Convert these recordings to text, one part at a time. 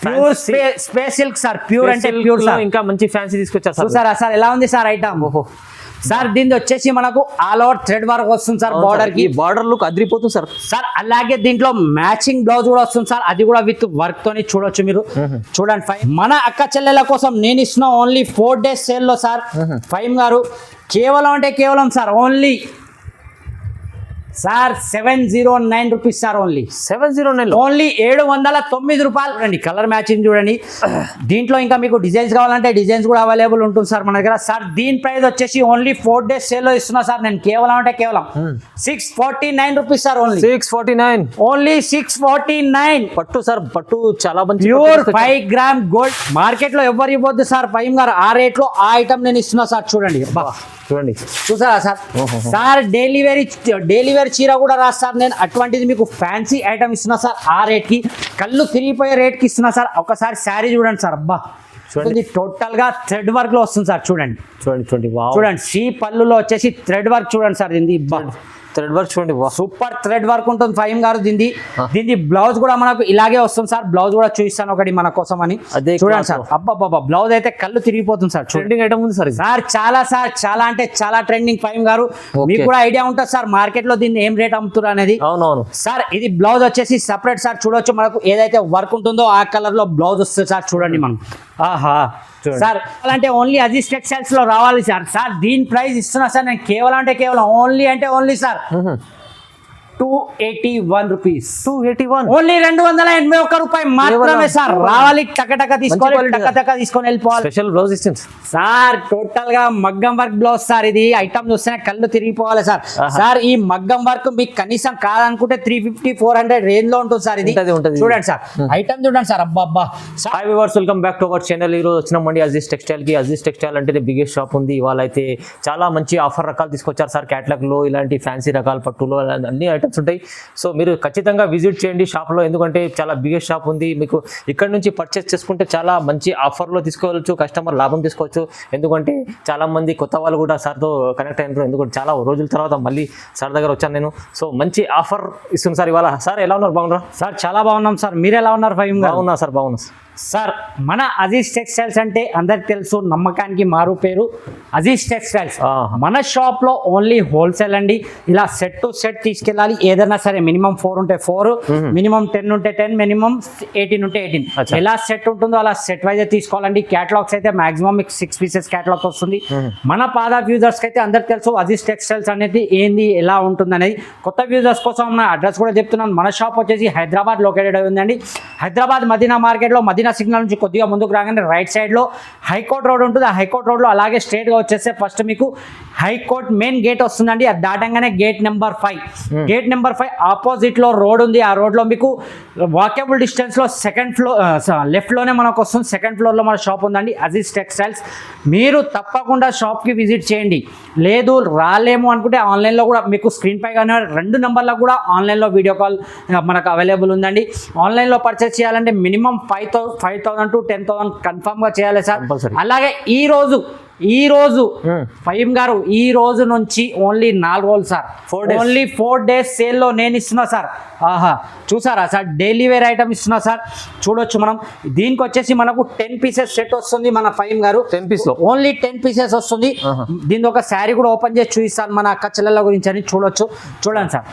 Pure space silk sir, pure అంటే pure sir. ఇంకా మంచి ఫ్యాన్సీ తీసుకొచ్చారు సార్. సార్ ఎలా ఉంది సార్ ఐటమ్? సార్ దీని వచ్చేసి మనకు ఆల్ ఓవర్ థ్రెడ్ వర్క్ వస్తుంది సార్, బార్డర్ కి. బార్డర్ లుక్ అదిరిపోతుంది సార్. సార్ అలాగే దీంట్లో మ్యాచింగ్ బ్లౌజ్ కూడా వస్తుంది సార్, అది కూడా విత్ వర్క్ తోని చూడొచ్చు మీరు. చూడండి ఫైవ్, మన అక్క చెల్లెల కోసం నేను ఇస్తున్నా ఓన్లీ 4 days సేల్ లో సార్. ఫైమ్ గారు కేవలం అంటే కేవలం sir only sir 709 rupees sir. Only 709, only 709 రూపాయలు. రండి కలర్ మ్యాచింగ్ చూడండి. దీంట్లో ఇంకా మీకు డిజైన్స్ కావాలంటే డిజైన్స్ కూడా అవైలబుల్ ఉంటుంది సార్ మన దగ్గర. సార్ దీని ప్రైస్ వచ్చేసి ఓన్లీ 4 days సేల్ లో ఇస్తున్నా సార్ నేను. కేవలం అంటే కేవలం 649 రూపీస్ సార్. Only 649, only 649. పట్టు సార్, పట్టు చాలా మంచి ప్యూర్ 5 గ్రామ్ గోల్డ్. మార్కెట్ లో ఎవరు ఇవ్వద్దు సార్ ఫైమ్ గారు, ఆ రేట్ లో ఆ ఐటమ్ నేను ఇస్తున్నా సార్. చూడండి చూడండి, చూసారా సార్? సార్ డైలీ వేర్ చీర కూడా రాస్తారు నేను, అటువంటిది మీకు ఫ్యాన్సీ ఐటమ్ ఇస్తున్నా సార్ ఆ రేట్ కి. కళ్ళు తిరిగిపోయే రేట్ కి ఇస్తున్నా సార్. ఒకసారి శారీ చూడండి సార్. అబ్బా చూడండి, టోటల్ గా థ్రెడ్ వర్క్ లో వస్తుంది సార్. చూడండి చూడండి చూడండి, చూడండి సి పళ్ళులో వచ్చేసి థ్రెడ్ వర్క్ చూడండి సార్. దీన్ని థ్రెడ్ వర్క్ చూడండి, సూపర్ థ్రెడ్ వర్క్ ఉంటుంది ఫైమ్ గారు. దీన్ని బ్లౌజ్ కూడా మనకు ఇలాగే వస్తుంది సార్. బ్లౌజ్ కూడా చూపిస్తాను ఒకటి మన కోసం అని. చూడండి సార్, అబ్బాబ్బా బ్లౌజ్ అయితే కళ్ళు తిరిగిపోతుంది సార్. ట్రెండింగ్ ఐటమ్ ఉంది సార్. సార్ చాలా అంటే చాలా ట్రెండింగ్ ఫైమ్ గారు. మీకు కూడా ఐడియా ఉంటుంది సార్ మార్కెట్ లో దీన్ని ఏం రేట్ అమ్ముతారు అనేది. అవునవును సార్. ఇది బ్లౌజ్ వచ్చేసి సపరేట్ సార్. చూడొచ్చు మనకు ఏదైతే వర్క్ ఉంటుందో ఆ కలర్ లో బ్లౌజ్ వస్తుంది సార్. చూడండి మనం. ఆహా సార్, అలాంటి ఓన్లీ అజీజ్ టెక్స్టైల్స్ లో రావాలి సార్. సార్ దీని ప్రైస్ ఇస్తున్నా సార్ నేను కేవలం అంటే కేవలం ఓన్లీ సార్ 281 రూపీస్. 281, ఓన్లీ 281 రూపాయి మాత్రమే సార్. రావాలి టకటక తీసుకోవాలి, టకటక తీసుకొని వెళ్ళిపోవాలి. స్పెషల్ బ్లౌజ్ ఇస్తుంది సార్. టోటల్ గా మగ్గం వర్క్ బ్లౌజ్ సార్. ఇది ఐటమ్ చూస్తేనే కళ్ళు తిరిగిపోవాలి సార్. సార్ ఈ మగ్గం వర్క్ మీకు కనీసం కాదనుకుంటే 350-400 రేంజ్ లో ఉంటుంది సార్. ఇది చూడండి సార్, ఐటమ్ చూడండి సార్. అబ్బా hi viewers, welcome back to our channel. ఈరోజు వచ్చినామండి అజీజ్ టెక్స్టైల్ కి. అజీజ్ టెక్స్టైల్ అంటే బిగ్గెస్ట్ షాప్ ఉంది. ఇవాళ అయితే చాలా మంచి ఆఫర్ రకాలు తీసుకొచ్చారు సార్. క్యాటలాగ్ లో ఇలాంటి ఫ్యాన్సీ రకాల పట్టులో అన్ని ఐటమ్స్ ఉంటాయి. సో మీరు ఖచ్చితంగా విజిట్ చేయండి షాప్లో, ఎందుకంటే చాలా బిగ్గెస్ట్ షాప్ ఉంది. మీకు ఇక్కడ నుంచి పర్చేస్ చేసుకుంటే చాలా మంచి ఆఫర్లో తీసుకోవచ్చు, కస్టమర్ లాభం తీసుకోవచ్చు. ఎందుకంటే చాలా మంది కొత్త వాళ్ళు కూడా సార్తో కనెక్ట్ అయినారు. ఎందుకంటే చాలా రోజుల తర్వాత మళ్ళీ సార్ దగ్గర వచ్చాను నేను. సో మంచి ఆఫర్ ఇస్తుంది సార్ ఇవాళ. సార్ ఎలా ఉన్నారు? బాగున్నారా సార్? చాలా బాగున్నాం సార్. మీరు ఎలా ఉన్నారు ఫైమ్? బాగున్నా సార్, బాగున్నా సార్. మన అజీజ్ టెక్స్టైల్స్ అంటే అందరికి తెలుసు, నమ్మకానికి మారు పేరు అజీజ్ టెక్స్టైల్స్. మన షాప్ లో ఓన్లీ హోల్సేల్ అండి. ఇలా సెట్ టు సెట్ తీసుకెళ్ళాలి. ఏదైనా సరే మినిమం 4 ఉంటే 4, మినిమం 10 ఉంటే 10, మినిమం 18 ఉంటే 18. ఎలా సెట్ ఉంటుందో అలా సెట్ వైజ్ తీసుకోవాలండి. క్యాటలాగ్స్ అయితే మాక్సిమం మీకు 6 pieces క్యాటలాగ్ వస్తుంది. మన పాత వ్యూజర్స్ కి అయితే అందరికి తెలుసు అజీజ్ టెక్స్టైల్స్ అనేది ఏంది, ఎలా ఉంటుంది అనేది. కొత్త వ్యూజర్స్ కోసం నా అడ్రస్ కూడా చెప్తున్నాను. మన షాప్ వచ్చేసి హైదరాబాద్ లొకేటెడ్ అయి ఉందండి. హైదరాబాద్ మదీనా మార్కెట్ లో మదీనా సిగ్నల్ నుంచి కొద్దిగా ముందుకు రాగానే రైట్ సైడ్ లో హైకోర్ట్ రోడ్ ఉంటుంది. ఆ హైకోర్ట్ రోడ్ లో అలాగే స్ట్రేట్ గా వచ్చేస్తే ఫస్ట్ మీకు హైకోర్ట్ మెయిన్ గేట్ వస్తుందండి. అది దాటంగానే gate number 5. Gate number 5 opposite లో రోడ్ ఉంది. ఆ రోడ్ లో మీకు వాకబుల్ డిస్టెన్స్ లో సెకండ్ ఫ్లోర్ లెఫ్ట్ లోనే మనకు వస్తుంది. సెకండ్ ఫ్లోర్ లో మన షాప్ ఉందండి అజీజ్ టెక్స్టైల్స్. మీరు తప్పకుండా షాప్ కి విజిట్ చేయండి. లేదు రాలేము అనుకుంటే ఆన్లైన్ లో కూడా మీకు స్క్రీన్ పై కానీ 2 నెంబర్లకు కూడా ఆన్లైన్ లో వీడియో కాల్ మనకు అవైలబుల్ ఉందండి. ఆన్లైన్ లో పర్చేస్ చేయాలంటే మినిమం 5,000 to 10,000 కన్ఫర్మ్ గా చేయాలి సార్. అలాగే ఈ రోజు ఫైమ్ గారు ఈ రోజు నుంచి ఓన్లీ 4 రోజులు సార్. ఓన్లీ 4 days సేల్ లో నేను ఇస్తున్నా సార్. ఆహా చూసారా సార్, డైలీ వేర్ ఐటమ్ ఇస్తున్నా సార్. చూడొచ్చు మనం. దీనికి వచ్చేసి మనకు 10 pieces సెట్ వస్తుంది మన ఫైమ్ గారు. 10 pieces లో ఓన్లీ 10 pieces వస్తుంది. దీని ఒక శారీ కూడా ఓపెన్ చేసి చూపిస్తాను మన అక్క చెల్లెల గురించి అని. చూడండి సార్.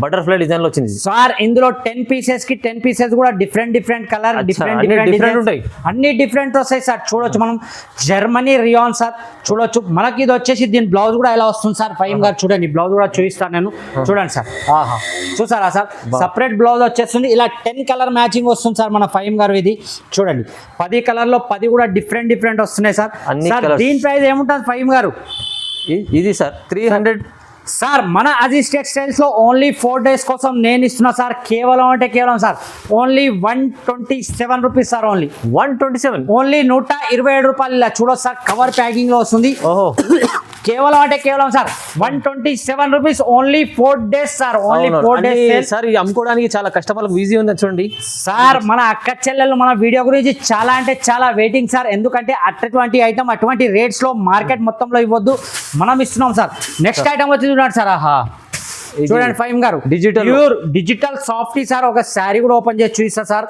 బటర్ఫ్లై డిజైన్ లో వచ్చింది సార్. ఇందులో 10 pieces కి 10 pieces కూడా డిఫరెంట్ కలర్, డిఫరెంట్ ఉంటాయి. అన్ని డిఫరెంట్ వస్తాయి సార్. చూడొచ్చు మనం. Germany rayon sir. చూడొచ్చు మనకి. ఇది వచ్చేసి దీని బ్లౌజ్ కూడా ఎలా వస్తుంది సార్ ఫైమ్ గారు. చూడండి బ్లౌజ్ కూడా చూపిస్తాను నేను. చూడండి సార్. చూసారా సార్, సపరేట్ బ్లౌజ్ వచ్చేస్తుంది. ఇలా 10 కలర్ మ్యాచింగ్ వస్తుంది సార్ మన ఫైమ్ గారు. ఇది చూడండి 10 కలర్ లో 10 కూడా డిఫరెంట్ వస్తున్నాయి సార్. దీని ప్రైస్ ఏముంటుంది ఫైమ్ గారు? ఇది సార్ 300 సార్. మన అజీజ్ టెక్స్టైల్స్ లో ఓన్లీ 4 days కోసం నేను ఇస్తున్నా సార్. కేవలం అంటే కేవలం sir only 127 rupees sir. Only 127, only 127 రూపాయలు. ఇలా చూడొచ్చు సార్, కవర్ ప్యాకింగ్ లో వస్తుంది. కేవలం అంటే కేవలం sir 127 rupees. Only 4 days sir. Only 4 days sir. ఇది అమ్ముకోవడానికి చాలా కస్టమర్లకు ఈజీ ఉంది చూడండి సార్. మన అక్క చెల్లెలు మన వీడియో గురించి చాలా అంటే చాలా వెయిటింగ్ సార్. ఎందుకంటే అటువంటి ఐటమ్ అటువంటి రేట్స్ లో మార్కెట్ మొత్తంలో ఇవ్వద్దు, మనం ఇస్తున్నాం సార్. నెక్స్ట్ ఐటమ్ వచ్చి చూడండి సార్. చూడండి ఫైమ్ గారు, Digital. Pure digital softy sir. ఒక శారీ కూడా ఓపెన్ చేసి చూపిస్తా సార్.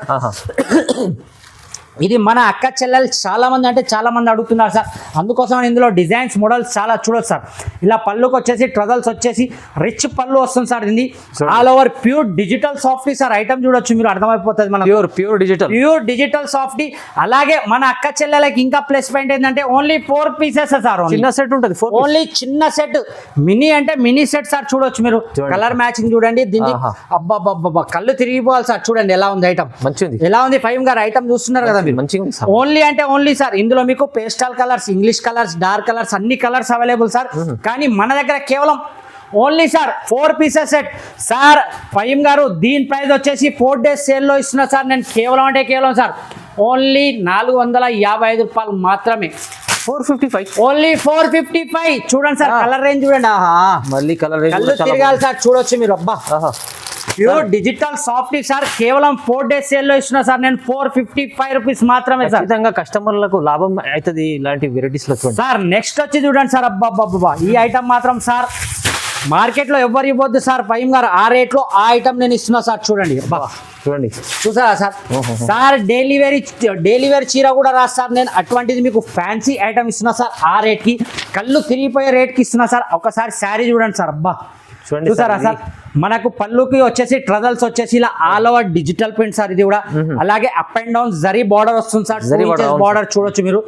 ఇది మన అక్క చెల్లెలు చాలా మంది అంటే చాలా మంది అడుగుతున్నారు సార్, అందుకోసం ఇందులో డిజైన్స్ మోడల్స్ చాలా చూడొచ్చు సార్. ఇలా పళ్ళుకి వచ్చేసి ట్రజల్స్ వచ్చేసి రిచ్ పళ్ళు వస్తుంది సార్. ఇది all over pure digital softy sir. Item చూడొచ్చు మీరు, అర్థమైపోతుంది మన ప్యూర్ డిజిటల్ సాఫ్టీ. అలాగే మన అక్క చెల్లెలకి ఇంకా ప్లస్ పాయింట్ ఏంటంటే ఓన్లీ 4 పీసెస్ సార్. చిన్న సెట్ ఉంటుంది, ఓన్లీ చిన్న సెట్, మినీ అంటే మినీ సెట్ సార్. చూడొచ్చు మీరు, కలర్ మ్యాచింగ్ చూడండి దీన్ని. అబ్బా కళ్ళు తిరిగిపోవాలి సార్. చూడండి ఎలా ఉంది ఐటమ్, మంచిది. ఎలా ఉంది ఫైమ్ గారు ఐటమ్ చూస్తున్నారు కదా. ఓన్లీ అంటే ఓన్లీ సార్, ఇందులో మీకు pastel colours, English colours, dark colours, అన్ని కలర్స్ అవైలబుల్ సార్. కానీ మన దగ్గర కేవలం only sir 4 pieces set sir. Faheem garu దీని ప్రైస్ వచ్చేసి 4 days సేల్లో ఇస్తున్నా సార్. నేను కేవలం అంటే కేవలం సార్ ఓన్లీ 455 రూపాయలు మాత్రమే. 455, ఓన్లీ 455. చూడండి సార్ కలర్ రేంజ్ చూడండి. మళ్ళీ కలర్ రేంజ్ కళ్ళు తిరగాలి సార్. చూడొచ్చు మీరు. అబ్బా ప్యూర్ డిజిటల్ సాఫ్టీ సార్. కేవలం 4 days సేల్లో ఇస్తున్నా సార్. నేను 455 రూపీస్ మాత్రమే సార్. ఖచ్చితంగా కస్టమర్లకు లాభం అవుతుంది ఇలాంటి వెరైటీస్ లో సార్. నెక్స్ట్ వచ్చి చూడండి సార్. అబ్బా ఈ ఐటమ్ మాత్రం సార్ మార్కెట్ లో ఎవరు ఇవ్వద్దు సార్. ఫైమ్ గారు ఆ రేట్ లో ఆ ఐటమ్ నేను ఇస్తున్నా సార్. చూడండి అబ్బా, చూడండి చూసారా సార్. సార్ డైలీ వేర్ చీర కూడా రాదు సార్ నేను. అటువంటిది మీకు ఫ్యాన్సీ ఐటమ్ ఇస్తున్నా సార్ ఆ రేట్ కి. కళ్ళు తిరిగిపోయే రేట్ కి ఇస్తున్నా సార్. ఒకసారి శారీ చూడండి సార్. అబ్బా చూసారా సార్. మనకు పళ్ళుకి వచ్చేసి ట్రజల్స్ వచ్చేసి ఇలా all over digital print sir. ఇది కూడా అలాగే up and down zari border వస్తుంది సార్. బార్డర్ చూడొచ్చు మీరు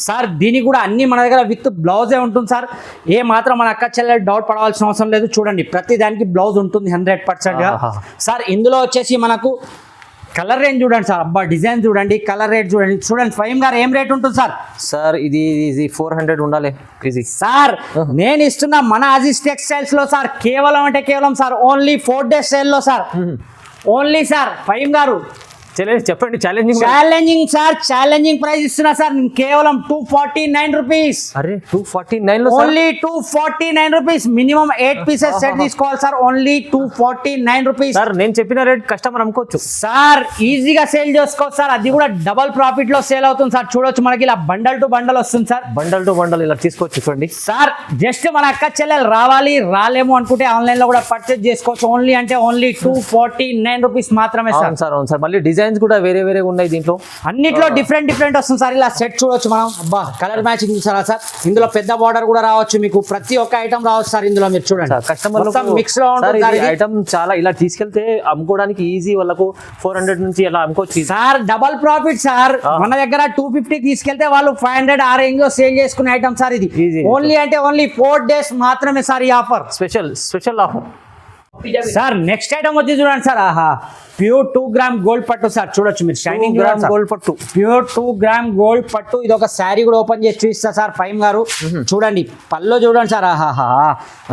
సార్. దీనికి కూడా అన్ని మన దగ్గర విత్ బ్లౌజే ఉంటుంది సార్. ఏ మాత్రం మన అక్క చెల్లెలు డౌట్ పడవలసిన అవసరం లేదు. చూడండి ప్రతి దానికి బ్లౌజ్ ఉంటుంది 100% సార్. ఇందులో వచ్చేసి మనకు కలర్ రేంజ్ చూడండి సార్. అబ్బా డిజైన్ చూడండి, కలర్ రేట్ చూడండి. చూడండి ఫైమ్ గారు ఏం రేట్ ఉంటుంది సార్? సార్ ఇది 400 ఉండాలి సార్. నేను ఇస్తున్న మన అజీజ్ టెక్స్టైల్స్ లో సార్ కేవలం అంటే కేవలం సార్ ఓన్లీ 4 days సేల్ లో సార్. ఓన్లీ సార్ ఫైమ్ గారు చెప్పండి. ఛాలెంజింగ్ సార్, ఛాలెంజింగ్ ప్రైస్ ఇస్తున్నా సార్. కేవలం 249 రూపీస్. అరే 249 only 249 rupees. Minimum 8 pieces set తీసుకోవాలి సార్. Only 249 rupees sir. నేను చెప్పిన రేట్ కస్టమర్ అమ్ముకోవచ్చు సార్. ఈజీగా సేల్ చేసుకోవచ్చు సార్. అది కూడా డబల్ ప్రాఫిట్ లో సేల్ అవుతుంది సార్. చూడొచ్చు మనకి ఇలా బండల్ టు బండల్ వస్తుంది సార్. బండల్ టు బండల్ ఇలా తీసుకోవచ్చు. చూడండి సార్ జస్ట్ మన అక్క చెల్లెలు రావాలి రాలేము అనుకుంటే ఆన్లైన్ లో కూడా పర్చేజ్ చేసుకోవచ్చు. ఓన్లీ అంటే ఓన్లీ 249 రూపీస్ మాత్రమే సార్. అవును సార్. మళ్ళీ డిజైన్స్ కూడా వేరే ఉన్నాయి దీంట్లో. అన్నిట్లో డిఫరెంట్ వస్తుంది సార్. ఇలా సెట్ చూడొచ్చు మనం. అబ్బా కలర్ మ్యాచింగ్ చూసారా సార్. ఇందులో పెద్ద బార్డర్ కూడా రావచ్చు మీకు. ప్రతి ఒక్క ఐటమ్ రావచ్చు సార్ ఇందులో. మీరు చూడండి కస్టమర్ మిక్స్ లో ఉంటుంది ఐటమ్. చాలా ఇలా తీసుకెళ్తే అమ్ముకోవడానికి ఈజీ. వాళ్ళకు 400 నుంచి అలా అమ్ముకోవచ్చు సార్. Double profit sir. మన దగ్గర 250 తీసుకెళ్తే వాళ్ళు 500 ఆ రేంజ్ లో సేల్ చేసుకునే ఐటమ్ సార్. ఇది ఓన్లీ అంటే ఓన్లీ 4 days మాత్రమే సార్ ఈ offer. Special offer sir. Next item వచ్చి చూడండి సార్. ప్యూర్ 2 గ్రామ్ గోల్డ్ పట్టు సార్. చూడొచ్చు మీరు. షైనింగ్ గోల్డ్ పట్టు, ప్యూర్ 2 గ్రామ్ గోల్డ్ పట్టు. ఇది ఒక శారీ కూడా ఓపెన్ చేసి చూపిస్తా సార్ ఫైమ్ గారు. చూడండి పళ్ళు చూడండి సార్.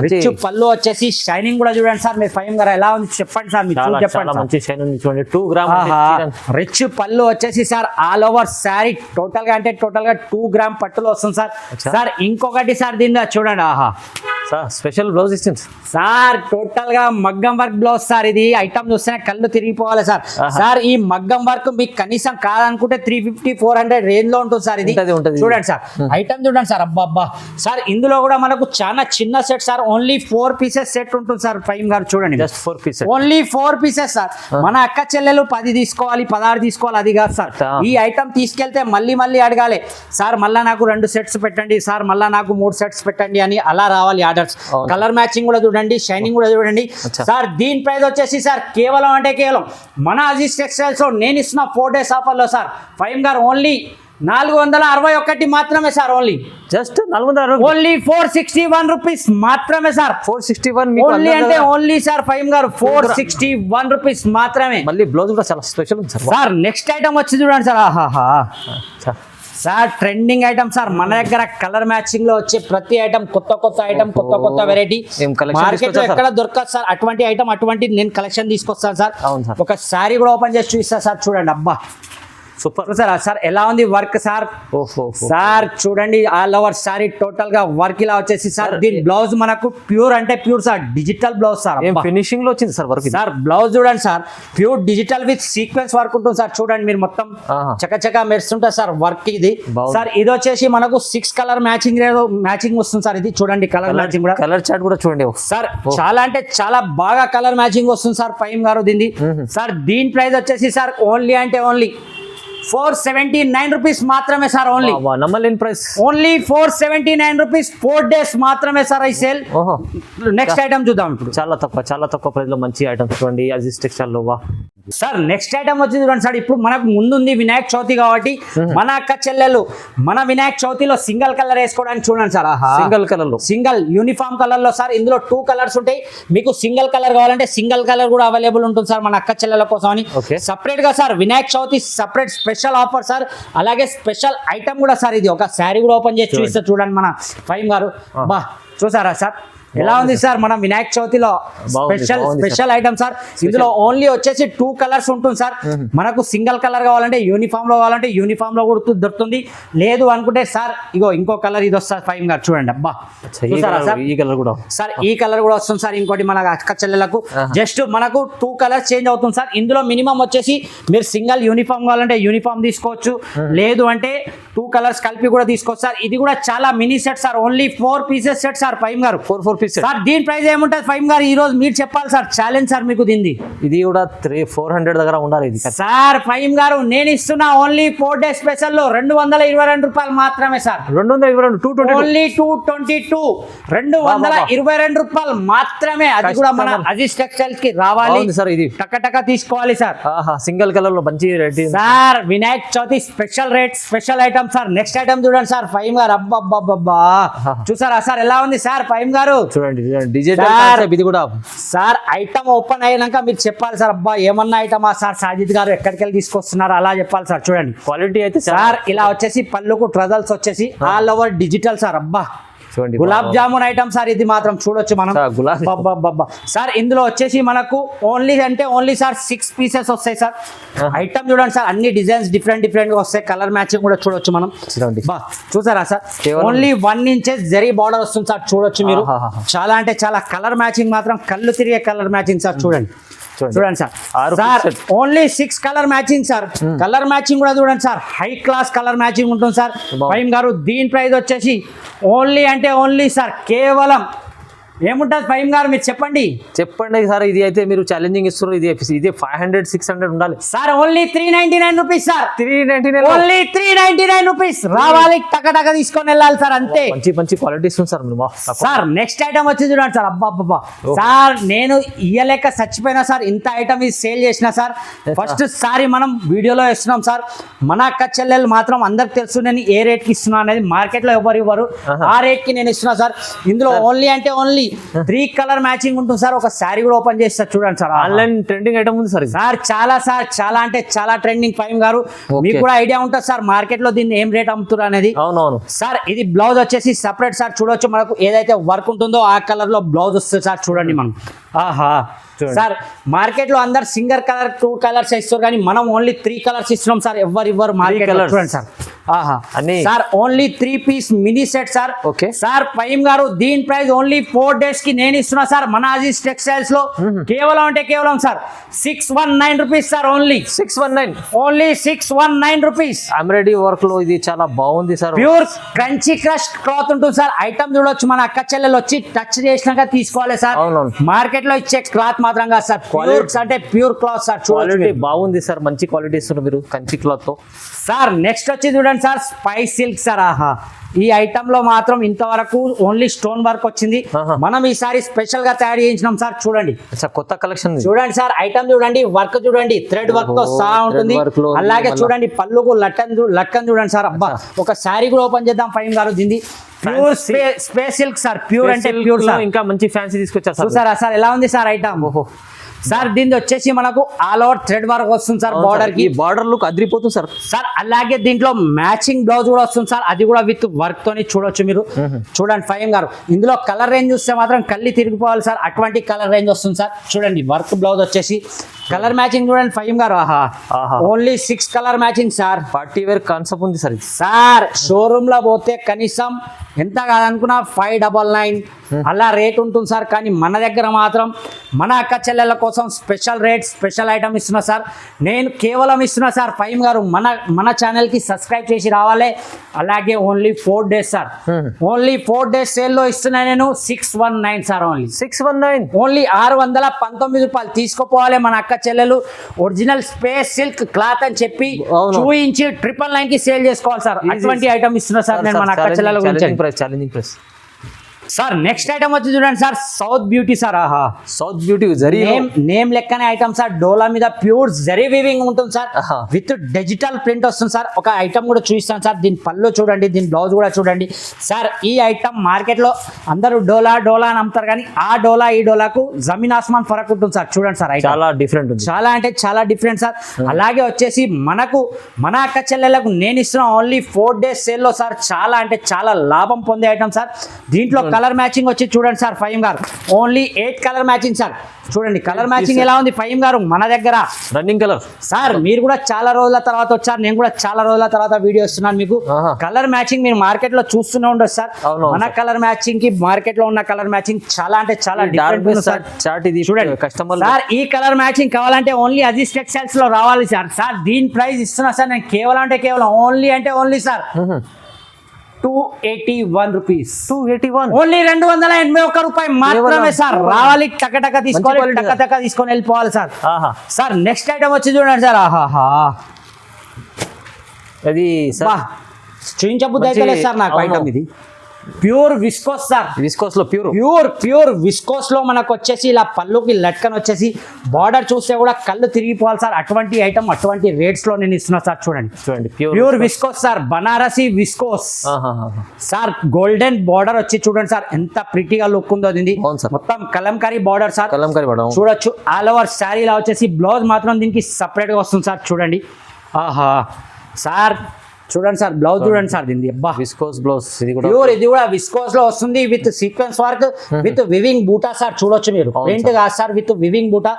రిచ్ పళ్ళు వచ్చేసి షైనింగ్ కూడా చూడండి సార్. మీరు ఫైమ్ గారు ఎలా ఉంది చెప్పండి సార్. మీరు చెప్పండి. మంచి షైనింగ్ చూడండి. 2 గ్రామ్ రిచ్ పళ్ళు వచ్చేసి sir all over sari total గా అంటే టోటల్ గా 2 గ్రామ్ పట్టులో వస్తుంది సార్. సార్ ఇంకొకటి సార్ దీని చూడండి. స్పెషల్ బ్లౌజ్ ఇస్తుంది సార్. టోటల్ గా మగ్గం వర్క్ బ్లౌజ్ సార్. ఇది ఐటమ్ చూస్తేనే కళ్ళు తిరిగిపోవాలి సార్. సార్ ఈ మగ్గం వర్క్ మీకు కనీసం కాదనుకుంటే 350-400 రేంజ్ లో ఉంటుంది సార్. ఇది చూడండి సార్. ఐటమ్ చూడండి సార్. అబ్బా సార్. ఇందులో కూడా మనకు చాలా చిన్న set sir. Only 4 pieces set ఉంటుంది సార్. ఫైమ్ గారు చూడండి. Just 4 pieces. Only 4 pieces sir. మన అక్క చెల్లెలు 10 తీసుకోవాలి 16 తీసుకోవాలి అది కాదు సార్. ఈ ఐటమ్ తీసుకెళ్తే మళ్ళీ అడగాలి సార్. మళ్ళా నాకు 2 సెట్స్ పెట్టండి సార్, మళ్ళా నాకు 3 సెట్స్ పెట్టండి అని అలా రావాలి ఆర్డర్స్. కలర్ మ్యాచింగ్ కూడా చూడండి, షైనింగ్ కూడా చూడండి సార్. దీని ప్రైస్ వచ్చేసి సార్ కేవలం అంటే కేవలం మన అజీజ్ టెక్స్టైల్స్ లో నేను ఇస్తున్న 4 days ఆఫర్ లో సార్ ఫైమ్ గారు ఓన్లీ 461 మాత్రమే sir. Only just 460. Only 461 rupees మాత్రమే సార్. 461 ఓన్లీ అంటే ఓన్లీ సార్ ఫైమ్ గారు 461 రూపీస్ మాత్రమే. మళ్ళీ బ్లౌజ్ కూడా చాలా స్పెషల్ ఉంది సార్. సార్ నెక్స్ట్ ఐటమ్ వచ్చి చూడండి sir. Sir trending item sir. మన దగ్గర కలర్ మ్యాచింగ్ లో వచ్చే ప్రతి ఐటమ్ కొత్త ఐటమ్, కొత్త వెరైటీ. మార్కెట్ లో ఎక్కడ దొరకదు సార్ అటువంటి ఐటమ్. అటువంటి నేను కలెక్షన్ తీసుకొస్తాను సార్. ఒక శారీ కూడా ఓపెన్ చేసి చూపిస్తా సార్. చూడండి అబ్బా సూపర్ చూసారా సార్ ఎలా ఉంది వర్క్ సార్? ఓహో సార్ చూడండి ఆల్ ఓవర్ సారీ టోటల్ గా వర్క్ ఇలా వచ్చేసి సార్. దీని బ్లౌజ్ మనకు ప్యూర్ అంటే pure sir, digital blouse sir. ఏం ఫినిషింగ్ లో వచ్చింది సార్ వర్క్? సార్ బ్లౌజ్ చూడండి sir, pure digital with sequence work ఉంటుంది సార్. చూడండి మీరు మొత్తం చకచక మెరుస్తుంటుంది సార్ వర్క్ ఇది. సార్ ఇది వచ్చేసి మనకు 6 కలర్ మ్యాచింగ్ వస్తుంది సార్. ఇది చూడండి కలర్ మ్యాచింగ్ కూడా, కలర్ చార్ట్ కూడా చూడండి సార్. చాలా అంటే చాలా బాగా కలర్ మ్యాచింగ్ వస్తుంది సార్ ఫహీమ్ గారు దీన్ని. సార్ దీని ప్రైస్ వచ్చేసి సార్ ఓన్లీ అంటే ఓన్లీ 479 రూపీస్ మాత్రమే సార్. నమ్మలేని ప్రైస్, ఓన్లీ 479 రూపీస్ 4 days మాత్రమే సార్ ఈ సేల్. నెక్స్ట్ ఐటమ్ చూద్దాం ఇప్పుడు. చాలా తక్కువ ప్రైస్ లో మంచి ఐటమ్స్ చూడండి అజీజ్ టెక్స్టైల్ లో. సార్ నెక్స్ట్ ఐటమ్ వచ్చి చూడండి సార్. ఇప్పుడు మనకు ముందుంది వినాయక చవితి కాబట్టి మన అక్క చెల్లెలు మన వినాయక చవితిలో సింగిల్ కలర్ వేసుకోవడానికి చూడండి సార్. సింగిల్ కలర్ లో, సింగిల్ యూనిఫామ్ కలర్ లో సార్. ఇందులో 2 కలర్స్ ఉంటాయి. మీకు సింగిల్ కలర్ కావాలంటే సింగిల్ కలర్ కూడా అవైలబుల్ ఉంటుంది సార్ మన అక్క చెల్లెల కోసం అని. సపరేట్ గా sir Vinayaka Chavithi separate special offer sir. అలాగే స్పెషల్ ఐటమ్ కూడా సార్. ఇది ఒక శారీ కూడా ఓపెన్ చేసి చూస్తే చూడండి మన ఫహీమ్ గారు. బా చూసారా సార్ ఎలా ఉంది సార్ మన వినాయక చవితిలో స్పెషల్ ఐటమ్ సార్. ఇందులో ఓన్లీ వచ్చేసి 2 కలర్స్ ఉంటుంది సార్. మనకు సింగిల్ కలర్ కావాలంటే యూనిఫామ్ లో కావాలంటే యూనిఫామ్ లో కూడా దొరుకుతుంది. లేదు అనుకుంటే సార్ ఇగో ఇంకో కలర్ ఇది వస్తుంది ఫహీమ్ గారు చూడండి. అబ్బా చూసారా సార్ ఈ కలర్ కూడా సార్, ఈ కలర్ కూడా వస్తుంది సార్. ఇంకోటి మన అక్క చెల్లెలకు జస్ట్ మనకు 2 కలర్స్ చేంజ్ అవుతుంది సార్. ఇందులో మినిమం వచ్చేసి మీరు సింగిల్ యూనిఫామ్ కావాలంటే యూనిఫామ్ తీసుకోవచ్చు, లేదు అంటే 2 కలర్స్ కలిపి కూడా తీసుకోవచ్చు సార్. ఇది కూడా చాలా mini set sir. Only 4 pieces set sir Faheem గారు. 4 సార్. దీని ప్రైస్ ఏముంటది ఫహీమ్ గారు ఈ రోజు మీరు చెప్పాలి సార్. ఛాలెంజ్ సార్ మీకు దీన్ని. ఇది కూడా 400 దగ్గర ఉండాలి ఇది సార్. ఫహీమ్ గారు నేను ఇస్తున్నా ఓన్లీ 4 days స్పెషల్ లో 222 రూపాయలు మాత్రమే సార్. 222 ఓన్లీ 222 222 రూపాయలు మాత్రమే. అది కూడా మన అజీజ్ టెక్స్టైల్స్ కి రావాలి సార్. ఇది టక తీసుకోవాలి సార్. సింగిల్ కలర్ లో మంచి rate sir. Vinayak Chavithi special rate special item sir. Next item చూడండి సార్ ఫహీమ్ గారు. అబ్బా చూసారా సార్ ఎలా ఉంది సార్ ఫహీమ్ గారు? చూడండి డిజిటల్ ఇది కూడా సార్. ఐటమ్ ఓపెన్ అయినాక మీరు చెప్పాలి సార్. అబ్బా ఏమన్నా ఐటమా సార్ సాజిద్ గారు ఎక్కడికి వెళ్ళి తీసుకొస్తున్నారు అలా చెప్పాలి సార్. చూడండి క్వాలిటీ అయితే సార్ ఇలా వచ్చేసి పళ్ళుకు ట్రజల్స్ వచ్చేసి ఆల్ ఓవర్ డిజిటల్ సార్. అబ్బా చూడండి గులాబ్ జామున్ ఐటమ్ సార్. ఇది మాత్రం చూడొచ్చు మనం సార్. ఇందులో వచ్చేసి మనకు ఓన్లీ అంటే ఓన్లీ సార్ 6 పీసెస్ వస్తాయి సార్. ఐటమ్ చూడండి సార్. అన్ని డిజైన్స్ డిఫరెంట్ గా వస్తాయి. కలర్ మ్యాచింగ్ కూడా చూడొచ్చు మనం. చూసారా sir only 1 inch zari border వస్తుంది సార్. చూడొచ్చు మీరు. చాలా అంటే చాలా కలర్ మ్యాచింగ్ మాత్రం కళ్ళు తిరిగే కలర్ మ్యాచింగ్ సార్. చూడండి sir. Sir only 6 colour matching sir. Colour matching కూడా చూడండి sir. High class colour matching ఉంటుంది సార్ ఫహీమ్ గారు. దీని ప్రైస్ వచ్చేసి ఓన్లీ అంటే ఓన్లీ సార్ కేవలం ఏముంటది ఫహీమ్ గారు మీరు చెప్పండి సార్. ఇది అయితే మీరు ఛాలెంజింగ్ ఇస్తున్నారు. ఇది 500-600 ఉండాలి sir. Only 399 rupees sir. 399 only 399 rupees. రావాలి టక తీసుకొని వెళ్ళాలి సార్ అంతే. మంచి క్వాలిటీస్ ఉంది సార్. సార్ నెక్స్ట్ ఐటమ్ వచ్చి చూడండి సార్. అబ్బా సార్ నేను ఇయ్యలేక చచ్చిపోయినా సార్. ఇంత ఐటమ్ ఇది సేల్ చేసిన సార్. ఫస్ట్ సారి మనం వీడియోలో ఇస్తున్నాం సార్. మన అక్క చెల్లెలు మాత్రం అందరికి తెలుసు నేను ఏ రేట్ కి ఇస్తున్నా అనేది. మార్కెట్ లో ఎవరు ఇవ్వరు ఆ రేట్ కి నేను ఇస్తున్నా సార్. ఇందులో ఓన్లీ అంటే ఓన్లీ 3 కలర్ మ్యాచింగ్ ఉంటుంది సార్. ఒక శారీ కూడా ఓపెన్ చేస్తారు చూడండి సార్. ఆన్లైన్ ట్రెండింగ్ ఐటమ్ ఉంది సార్. చాలా అంటే చాలా ట్రెండింగ్ ఫహీమ్ గారు. మీకు కూడా ఐడియా ఉంటుంది సార్ మార్కెట్ లో దీన్ని ఏం రేట్ అమ్ముతున్నారు అనేది. అవునవును సార్. ఇది బ్లౌజ్ వచ్చేసి సపరేట్ సార్. చూడొచ్చు మనకు ఏదైతే వర్క్ ఉంటుందో ఆ కలర్ లో బ్లౌజ్ వస్తుంది సార్. చూడండి మనం. సార్ మార్కెట్ లో అందరు సింగల్ కలర్ 2 కలర్స్ ఇస్తారు కానీ మనం ఓన్లీ 3 కలర్స్ ఇస్తున్నాం సార్. ఎవరు మార్కెట్ లో చూడండి sir. Sir only 3 piece mini set sir. Okay sir Faheem గారు దీని ప్రైస్ ఓన్లీ 4 days కి నేను ఇస్తున్నా సార్ మన అజీజ్ టెక్స్టైల్స్ లో. కేవలం అంటే కేవలం sir 619 rupees sir. Only 619 rupees. Embroidery work లో ఇది చాలా బాగుంది sir. Pure crunchy crush cloth ఉంటుంది సార్. ఐటమ్ చూడొచ్చు మన అక్క చెల్లెలు వచ్చి టచ్ చేసినాక తీసుకోవాలి సార్. మార్కెట్ లో ఇచ్చే క్లాత్ మాత్రం కాదు సార్. ప్యూర్ అంటే ప్యూర్ క్లాత్ సార్. క్వాలిటీ బాగుంది సార్. మంచి క్వాలిటీ ఇస్తున్నారు మీరు కంచి క్లాత్ తో సార్. నెక్స్ట్ వచ్చి చూడండి సార్ స్పైస్ సిల్క్ సార్. ఈ ఐటమ్ లో మాత్రం ఇంతవరకు ఓన్లీ స్టోన్ వర్క్ వచ్చింది. మనం ఈసారి స్పెషల్ గా తయారు చేయించినాం సార్. చూడండి కొత్త కలెక్షన్ చూడండి సార్. ఐటమ్ చూడండి. వర్క్ చూడండి. థ్రెడ్ వర్క్ తో సహా ఉంటుంది. అలాగే చూడండి పళ్ళుకు లక్కన్ చూడండి సార్. అబ్బా ఒక శారీ కూడా ఓపెన్ చేద్దాం ఫహీమ్ గారు. దీన్ని pure space silk sir. Pure అంటే ప్యూర్ సార్. ఇంకా మంచి ఫ్యాన్సీ తీసుకొచ్చారు చూసారా సార్ ఎలా ఉంది సార్ ఐటమ్. సార్ దీని వచ్చేసి మనకు ఆల్ ఓవర్ థ్రెడ్ వర్క్ వస్తుంది సార్ బార్డర్ కి. ఈ బార్డర్ లుక్ అదిరిపోతుంది సార్. సార్ అలాగే దీంట్లో మ్యాచింగ్ బ్లౌజ్ కూడా వస్తుంది సార్, అది కూడా విత్ వర్క్ తోని చూడొచ్చు మీరు. చూడండి ఫైమ్ గారు, ఇందులో కలర్ రేంజ్ చూస్తే మాత్రం కళ్ళి తిరిగిపోవాలి సార్, అటువంటి కలర్ రేంజ్ వస్తుంది సార్. చూడండి వర్క్ బ్లౌజ్ వచ్చేసి కలర్ మ్యాచింగ్ చూడండి ఫైమ్ గారు. Only 6 colour matching sir. Party wear concept ఉంది సార్. సార్ షోరూమ్ లో పోతే కనీసం ఎంత కాదనుకున్నా 599 అలా రేట్ ఉంటుంది సార్. కానీ మన దగ్గర మాత్రం మన అక్క చెల్లెల కోసం స్పెషల్ రేట్, స్పెషల్ ఐటమ్ ఇస్తున్నా సార్. నేను కేవలం ఇస్తున్నా సార్ ఫైమ్ గారు, మన ఛానల్ కి సబ్స్క్రైబ్ చేసి రావాలి. అలాగే only 4 days sir, only 4 days sale లో ఇస్తున్నా నేను. 619 సార్, ఓన్లీ 619, ఓన్లీ 619 రూపాయలు తీసుకోపోవాలి. మన అక్క చెల్లెలు ఒరిజినల్ స్పేస్ సిల్క్ క్లాత్ అని చెప్పి చూయించి 999 కి సేల్ చేసుకోవాలి సార్. అటువంటి ఐటమ్ ఇస్తున్నా సార్ నేను మన అక్క చెల్లెల గురించి. Challenging price sir. Next item వచ్చి చూడండి sir, south beauty sir. South beauty zari name లెక్కనే ఐటమ్ సార్. డోలా మీద ప్యూర్ జరీ వీవింగ్ ఉంటుంది సార్, విత్ డిజిటల్ ప్రింట్ వస్తుంది సార్. ఒక ఐటమ్ కూడా చూపిస్తాను సార్. దీని పళ్ళు చూడండి, దీని బ్లౌజ్ కూడా చూడండి సార్. ఈ ఐటమ్ మార్కెట్ లో అందరూ డోలా డోలా అని అమ్ముతారు, కానీ ఆ డోలా ఈ డోలాకు జమీన్ ఆస్మాన్ ఫరక్ ఉంటుంది సార్. చూడండి సార్, చాలా డిఫరెంట్ ఉంది, చాలా అంటే చాలా డిఫరెంట్ సార్. అలాగే వచ్చేసి మన అక్క చెల్లెలకు నేను ఇస్తున్న ఓన్లీ 4 డేస్ సేల్ లో సార్ చాలా అంటే చాలా లాభం పొందే ఐటమ్ సార్. దీంట్లో కలర్ మ్యాచింగ్ వచ్చి చూడండి సార్ ఫైమ్ గారు, ఓన్లీ 8 కలర్ మ్యాచింగ్ సార్. చూడండి కలర్ మ్యాచింగ్ ఎలా ఉంది ఫైమ్ గారు మన దగ్గర. Running colour sir. మీరు కూడా చాలా రోజుల తర్వాత వచ్చారు, నేను కూడా చాలా రోజుల తర్వాత వీడియో ఇస్తున్నాను మీకు. కలర్ మ్యాచింగ్ మీరు మార్కెట్ లో చూస్తూనే ఉండొచ్చు సార్. మన కలర్ మ్యాచింగ్ కి మార్కెట్ లో ఉన్న కలర్ మ్యాచింగ్ చాలా అంటే చాలా డిఫరెంట్ సార్. చూడండి కస్టమర్ సార్, ఈ కలర్ మ్యాచింగ్ కావాలంటే ఓన్లీ అజీజ్ టెక్స్టైల్స్ లో రావాలి సార్. సార్ దీని ప్రైస్ ఇస్తున్నా సార్ నేను కేవలం అంటే కేవలం ఓన్లీ సార్ 281 రూపీస్. 281, ఓన్లీ 281 రూపాయలు మాత్రమే సార్. రావాలి టక తీసుకోవాలి, టక తీసుకొని వెళ్ళిపోవాలి సార్. సార్ నెక్స్ట్ ఐటమ్ వచ్చి చూడండి సార్. అది చూపించబుద్ధి అయితే లేదు సార్ నాకు ఐటమ్. ఇది ప్యూర్ విస్కోస్ సార్. విస్కోస్ లో ప్యూర్ విస్కోస్ లో మనకు వచ్చేసి ఇలా పళ్ళుకి లట్కన్ వచ్చేసి బార్డర్ చూస్తే కూడా కళ్ళు తిరిగిపోవాలి సార్. అటువంటి ఐటమ్ అటువంటి రేట్స్ లో నేను ఇస్తున్నా సార్. చూడండి pure viscose sir, Banarasi viscose sir. Golden border వచ్చి చూడండి సార్ ఎంత ప్రిటీగా లుక్ ఉందో. దీనికి మొత్తం కలంకారీ బార్డర్ సార్. చూడొచ్చు ఆల్ ఓవర్ శారీ లా వచ్చేసి బ్లౌజ్ మాత్రం దీనికి సపరేట్ గా వస్తుంది సార్. చూడండి సార్, చూడండి సార్ బ్లౌజ్ చూడండి సార్. దీన్ని విస్కోస్ బ్లౌజ్ ప్యూర్, ఇది కూడా విస్కోస్ లో వస్తుంది with sequence work with weaving బూటా సార్. చూడొచ్చు మీరు, ప్రింట్ కాదు సార్, విత్ వివింగ్ బూటా.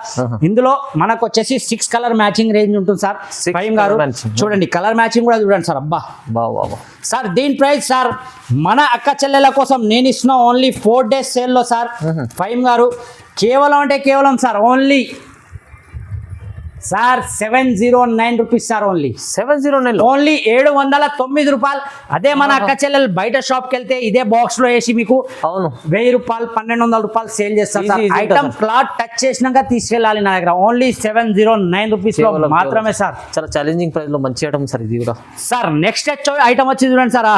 ఇందులో మనకు వచ్చేసి 6 కలర్ మ్యాచింగ్ రేంజ్ ఉంటుంది సార్ ఫైమ్ గారు. చూడండి కలర్ మ్యాచింగ్ కూడా చూడండి సార్. సార్ దీని ప్రైస్ సార్ మన అక్క చెల్లెల కోసం నేను ఇస్తున్నా ఓన్లీ 4 డేస్ సేల్ లో సార్ ఫైమ్ గారు. కేవలం అంటే కేవలం sir only sir 709 rupees sir. Only 709, only 709 రూపాయలు. అదే మన అక్క చెల్లెలు బయట షాప్ కి వెళ్తే ఇదే బాక్స్ లో వేసి మీకు 1000 రూపాయలు 1200 రూపాయలు సేల్ చేస్తారు సార్. ఐటమ్ క్లాత్ టచ్ చేసినాక తీసుకెళ్ళాలి నా దగ్గర. ఓన్లీ 709 రూపీస్ లో మాత్రమే సార్. చాలా ఛాలెంజింగ్ ప్రైస్ లో మంచి ఐటమ్ సార్ ఇది కూడా సార్. నెక్స్ట్ ఐటమ్ వచ్చి చూడండి సార్.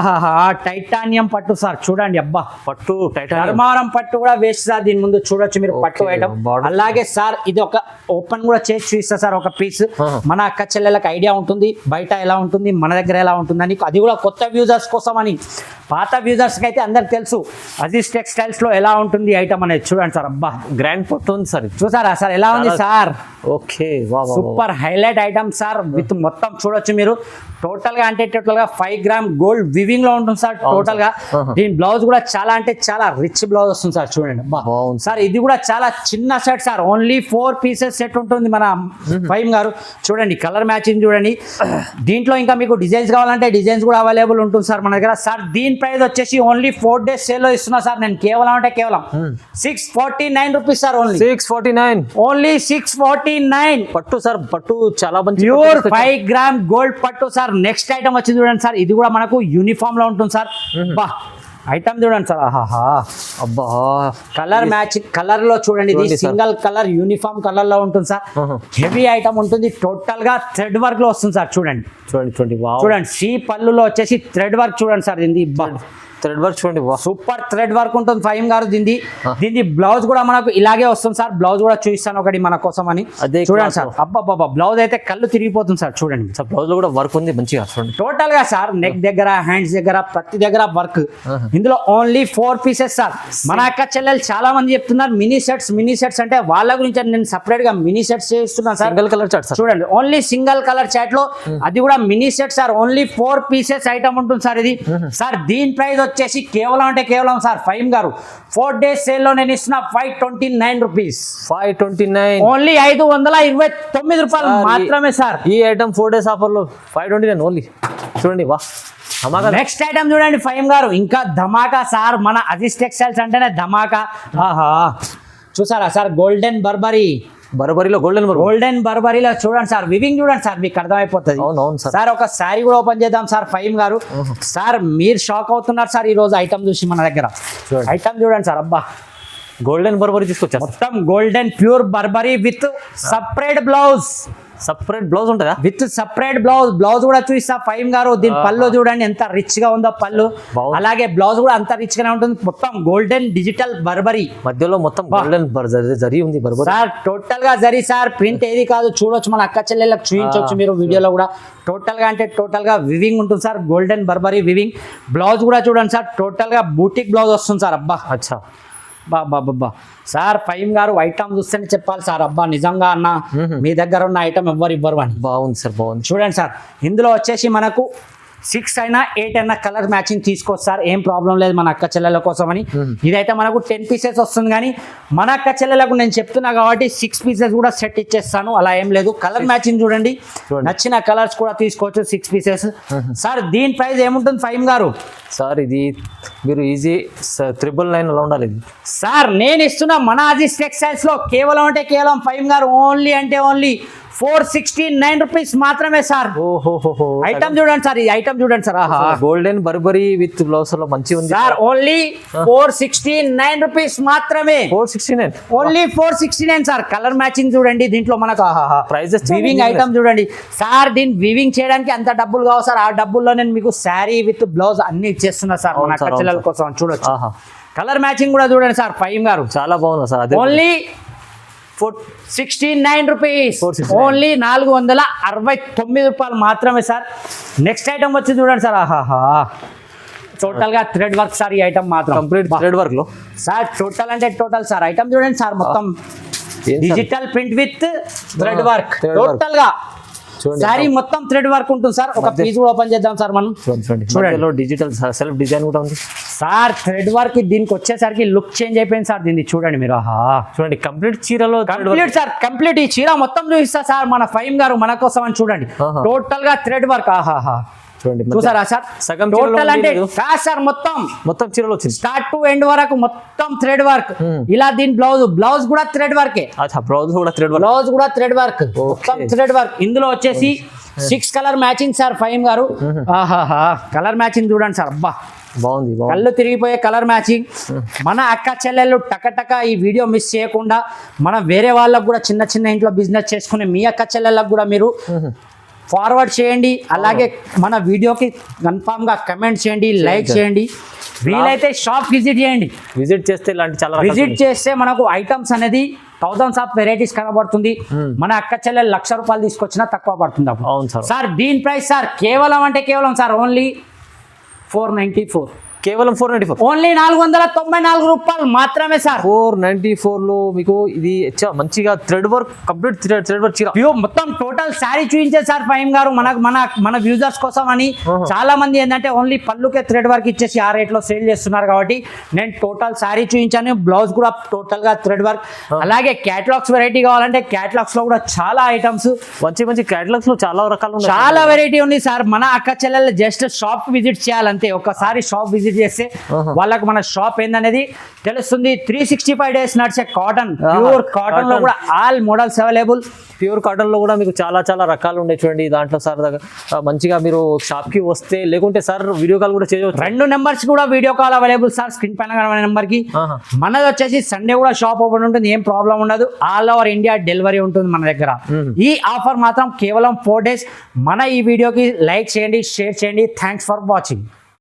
టైటానియం పట్టు సార్. చూడండి పట్టు ధర్మారం పట్టు కూడా వేస్ట్ సార్. దీని ముందు చూడొచ్చు మీరు పట్టు ఐటమ్. అలాగే సార్ ఇది ఒక ఓపెన్ కూడా చేసి చూపిస్తా సార్ ఒక పీస్. మన అక్క చెల్లెలకు ఐడియా ఉంటుంది బయట ఎలా ఉంటుంది, మన దగ్గర ఎలా ఉంటుందని. అది కూడా కొత్త వ్యూజర్స్ కోసం అని. పాత వ్యూజర్స్ కి అయితే అందరికి తెలుసు అజీజ్ టెక్స్టైల్స్ లో ఎలా ఉంటుంది ఐటమ్ అనేది. చూడండి సార్, గ్రాండ్ పట్టు ఉంది సార్. చూసారా సార్ ఎలా ఉంది sir? Okay, super highlight item sir. With మొత్తం చూడొచ్చు మీరు. టోటల్ గా అంటే టోటల్ గా 5 గ్రామ్ గోల్డ్ వివింగ్ లో ఉంటుంది సార్ టోటల్ గా. దీని బ్లౌజ్ కూడా చాలా అంటే చాలా రిచ్ బ్లౌజ్ వస్తుంది సార్. చూడండి సార్, ఇది కూడా చాలా చిన్న set sir. Only 4 pieces set ఉంటుంది మన ఫైమ్ గారు. చూడండి కలర్ మ్యాచింగ్ చూడండి. దీంట్లో ఇంకా మీకు డిజైన్స్ కావాలంటే డిజైన్స్ కూడా అవైలబుల్ ఉంటుంది సార్ మన దగ్గర. సార్ దీని ప్రైస్ వచ్చేసి ఓన్లీ 4 డేస్ సేల్ లో ఇస్తున్నా సార్ నేను. కేవలం అంటే కేవలం 649 రూపీస్ సార్. ఓన్లీ 649, ఓన్లీ 649 పట్టు సార్. పట్టు చాలా మంచి ప్యూర్ 5 గ్రామ్ గోల్డ్ పట్టు సార్. నెక్స్ట్ ఐటమ్ వచ్చి చూడండి సార్. ఇది కూడా మనకు యూనిఫామ్ లో ఉంటుంది సార్. ఐటమ్ చూడండి సార్. అబ్బా కలర్ మ్యాచ్ కలర్ లో చూడండి. ఇది సింగిల్ కలర్ యూనిఫామ్ కలర్ లో ఉంటుంది సార్. హెవీ ఐటమ్ ఉంటుంది. టోటల్ గా థ్రెడ్ వర్క్ లో వస్తుంది సార్. చూడండి చూడండి సి పళ్ళులో వచ్చేసి థ్రెడ్ వర్క్ చూడండి సార్. ఇది థ్రెడ్ వర్క్ చూడండి వా సూపర్ థ్రెడ్ వర్క్ ఉంటుంది ఫహీం గారు. దీని బ్లౌజ్ కూడా మనకు ఇలాగే వస్తుంది సార్. బ్లౌజ్ కూడా చూపిస్తాను ఒకటి మన కోసం అని. అదే చూడండి సార్, అబ్బా బ్లౌజ్ అయితే కళ్ళు తిరిగిపోతుంది సార్. చూడండి సార్ బ్లౌజ్ లో కూడా వర్క్ ఉంది మంచిగా చూడండి. టోటల్ గా సార్ నెక్ దగ్గర, హ్యాండ్స్ దగ్గర, ప్రతి దగ్గర వర్క్. ఇందులో ఓన్లీ 4 పీసెస్ సార్. మన అక్క చెల్లెలు చాలా మంది చెప్తున్నారు మినీ సెట్స్ అంటే వాళ్ళ గురించి నేను సపరేట్ గా మినీ సెట్స్ చేస్తున్నాను sir. Single colour chart sir. చూడండి ఓన్లీ సింగిల్ కలర్ చాట్ లో అది కూడా mini set sir. Only 4 pieces item ఉంటుంది సార్ ఇది. సార్ దీని ప్రైస్ వచ్చేసి కేవలం సార్ ఫహీం గారు 4 days సేల్ లో నేను ఇస్తున్న 529 రూపీస్. 529 ఓన్లీ 529 రూపాయలు మాత్రమే సార్. ఈ ఐటమ్ 4 days ఆఫర్ లో 529 ఓన్లీ. చూడండి వా ధమాకా. నెక్స్ట్ ఐటమ్ చూడండి ఫహీం గారు, ఇంకా ధమాకా సార్. మన అజీజ్ టెక్స్టైల్స్ అంటేనే ధమాకా. ఆహా చూసారా సార్, గోల్డెన్ బర్బరీలో గోల్డెన్ బర్బరీలో చూడండి సార్, వివింగ్ చూడండి సార్, మీకు అర్థమైపోతుంది. అవును సార్. సార్ ఒక శారీ కూడా ఓపెన్ చేద్దాం సార్ ఫహీం గారు. సార్ మీరు షాక్ అవుతున్నారు సార్ ఈ రోజు ఐటమ్ చూసి మన దగ్గర. ఐటమ్ చూడండి సార్, అబ్బా గోల్డెన్ బర్బరీ తీసుకొచ్చారు. మొత్తం golden pure Burberry with separate blouse. Separate blouse ఉంటుందా? విత్ సపరేట్ బ్లౌజ్ కూడా చూపిస్తా ఫహీం గారు. దీని పళ్ళు చూడండి ఎంత రిచ్ గా ఉందో పళ్ళు. అలాగే బ్లౌజ్ కూడా అంత రిచ్ గానే ఉంటుంది. మొత్తం గోల్డెన్ డిజిటల్ బర్బరీ, మధ్యలో మొత్తం గోల్డెన్ జరీ ఉంది బర్బరీ సార్. టోటల్ గా జరీ సార్, ప్రింట్ ఏది కాదు. చూడొచ్చు మన అక్క చెల్లెళ్ళకి చూపించవచ్చు మీరు వీడియోలో కూడా. టోటల్ గా అంటే టోటల్ గా వివింగ్ ఉంటుంది sir, golden Burberry weaving. Blouse కూడా చూడండి సార్, టోటల్ గా బూటిక్ బ్లౌజ్ వస్తుంది సార్. అబ్బా అచ్చా బాబా సార్ ఫహీం గారు ఐటమ్ చూస్తేనే చెప్పాలి సార్. అబ్బా నిజంగా అన్న మీ దగ్గర ఉన్న ఐటమ్ ఎవ్వరు ఇవ్వరు అని. బాగుంది సార్, బాగుంది. చూడండి సార్, ఇందులో వచ్చేసి మనకు 6 అయినా 8 అయినా కలర్ మ్యాచింగ్ తీసుకోవచ్చు ఏం ప్రాబ్లం లేదు మన అక్క చెల్లెల కోసం అని. ఇదైతే మనకు 10 పీసెస్ వస్తుంది, కానీ మన అక్క చెల్లెలకు నేను చెప్తున్నా కాబట్టి 6 పీసెస్ కూడా సెట్ ఇచ్చేస్తాను, అలా ఏం లేదు. కలర్ మ్యాచింగ్ చూడండి, నచ్చిన కలర్స్ కూడా తీసుకోవచ్చు 6 పీసెస్. సార్ దీని ప్రైస్ ఏముంటుంది ఫహీం గారు? సార్ ఇది మీరు ఈజీ 999 అలా ఉండాలి ఇది. సార్ నేను ఇస్తున్నా మన అజీజ్ టెక్స్టైల్స్ లో కేవలం ఫహీం గారు ఓన్లీ 469 రూపీస్ మాత్రమే సార్. ఓహో ఐటమ్ చూడండి సార్, ఈ ఐటమ్ చూడండి sir. Golden Burberry with blouse లో మంచిగా ఉంది సార్. ఓన్లీ 469 రూపీస్ మాత్రమే. 469 ఓన్లీ 469 సార్. కలర్ మ్యాచింగ్ చూడండి దీంట్లో మనకు. ప్రైజెస్ వివింగ్ ఐటమ్ చూడండి సార్. దీన్ని వివింగ్ చేయడానికి అంత డబ్బులు కావు సార్. ఆ డబ్బుల్లో నేను మీకు శారీ విత్ బ్లౌజ్ అన్ని ఇచ్చేస్తున్నా సార్ మన అక్క చెల్లెల కోసం. చూడొచ్చు కలర్ మ్యాచింగ్ కూడా చూడండి సార్ ఫహీం గారు, చాలా బాగుంది సార్. Only 469 rupees. ఓన్లీ 469 రూపాయలు మాత్రమే సార్. నెక్స్ట్ ఐటమ్ వచ్చి చూడండి సార్. టోటల్ గా థ్రెడ్ వర్క్ సార్. ఈ ఐటమ్ మాత్రం కంప్లీట్ థ్రెడ్ వర్క్ లో సార్. టోటల్ అంటే టోటల్ సార్. ఐటమ్ చూడండి సార్, మొత్తం digital print with thread work. Total గా సారీ మొత్తం థ్రెడ్ వర్క్ ఉంటుంది సార్. ఒక పీస్ కూడా ఓపెన్ చేద్దాం సార్ మనం. చూడండి డిజిటల్ సెల్ఫ్ డిజైన్ కూడా ఉంది సార్. థ్రెడ్ వర్క్ దీనికి వచ్చేసరికి లుక్ చేంజ్ అయిపోయింది సార్. దీన్ని చూడండి మీరు. చూడండి కంప్లీట్ చీరలో కంప్లీట్ సార్, కంప్లీట్ ఈ చీర మొత్తం చూపిస్తా సార్ మన ఫహీం గారు మన కోసం అని. చూడండి టోటల్ గా థ్రెడ్ వర్క్. చూడండి చూసారా సార్, సగం టోటల్ అంటే కాదు సార్, మొత్తం చీరలో వచ్చింది స్టార్ట్ టు ఎండ్ వరకు మొత్తం థ్రెడ్ వర్క్. ఇలా దీని బ్లౌజ్ కూడా థ్రెడ్ వర్కే. బ్లౌజ్ కూడా థ్రెడ్ వర్క్, మొత్తం థ్రెడ్ వర్క్. ఇందులో వచ్చేసి 6 కలర్ మ్యాచింగ్ సార్ ఫహీం గారు. కలర్ మ్యాచింగ్ చూడండి సార్, అబ్బా బాగుంది. కళ్ళు తిరిగిపోయే కలర్ మ్యాచింగ్. మన అక్క చెల్లెళ్ళు టకటక ఈ వీడియో మిస్ చేయకుండా, మనం వేరే వాళ్ళకు కూడా చిన్న ఇంట్లో బిజినెస్ చేసుకునే మీ అక్క చెల్లెళ్ళకు కూడా మీరు ఫార్వర్డ్ చేయండి. అలాగే మన వీడియోకి కన్ఫామ్ గా కమెంట్ చేయండి, లైక్ చేయండి. వీలైతే షాప్ విజిట్ చేయండి. విజిట్ చేస్తే మనకు ఐటమ్స్ అనేది థౌసండ్స్ ఆఫ్ వెరైటీస్ కనబడుతుంది. మన అక్క చెల్లెలు 1,00,000 రూపాయలు తీసుకొచ్చినా తక్కువ పడుతుంది. అవును సార్ దీని ప్రైస్ సార్ కేవలం సార్ ఓన్లీ 494. కేవలం 494. ఓన్లీ 494 రూపాయలు మాత్రమే సార్. 494 లో మీకు ఇది మంచిగా thread work, complete thread work చీర మొత్తం టోటల్ శారీ చూపించారు సార్ ఫహీం గారు మన వ్యూజర్స్ కోసం అని. చాలా మంది ఏంటంటే ఓన్లీ పళ్ళుకే థ్రెడ్ వర్క్ ఇచ్చేసి ఆ రేట్ లో సేల్ చేస్తున్నారు కాబట్టి నేను టోటల్ శారీ చూపించాను. బ్లౌజ్ కూడా టోటల్ గా థ్రెడ్ వర్క్. అలాగే క్యాటలాగ్స్ వెరైటీ కావాలంటే క్యాటలాగ్స్ లో కూడా చాలా ఐటమ్స్, మంచి క్యాటలాగ్స్ లో చాలా రకాలు, చాలా వెరైటీ ఉంది సార్. మన అక్క చెల్లెలు జస్ట్ షాప్ విజిట్ చేయాలంతే. ఒకసారి షాప్ విజిట్ చేస్తే వాళ్ళకి మన షాప్ ఏందనేది తెలుస్తుంది. 365 days నడిచే కాటన్, ప్యూర్ కాటన్ లో కూడా all models available. Pure cotton లో కూడా మీకు చాలా రకాలు ఉన్నాయి చూడండి. దాంట్లో సార్ మంచిగా మీరు షాప్ కి వస్తే, లేకుంటే సార్ వీడియో కాల్ కూడా చేయవచ్చు. 2 నెంబర్స్ కూడా video call available sir. Screen పైన నెంబర్ కి. మనది వచ్చేసి సండే కూడా షాప్ ఓపెన్ ఉంటుంది, ఏం ప్రాబ్లం ఉండదు. ఆల్ ఓవర్ ఇండియా డెలివరీ ఉంటుంది మన దగ్గర. ఈ ఆఫర్ మాత్రం కేవలం 4 days. మన ఈ వీడియోకి లైక్ చేయండి, షేర్ చేయండి. Thanks for watching.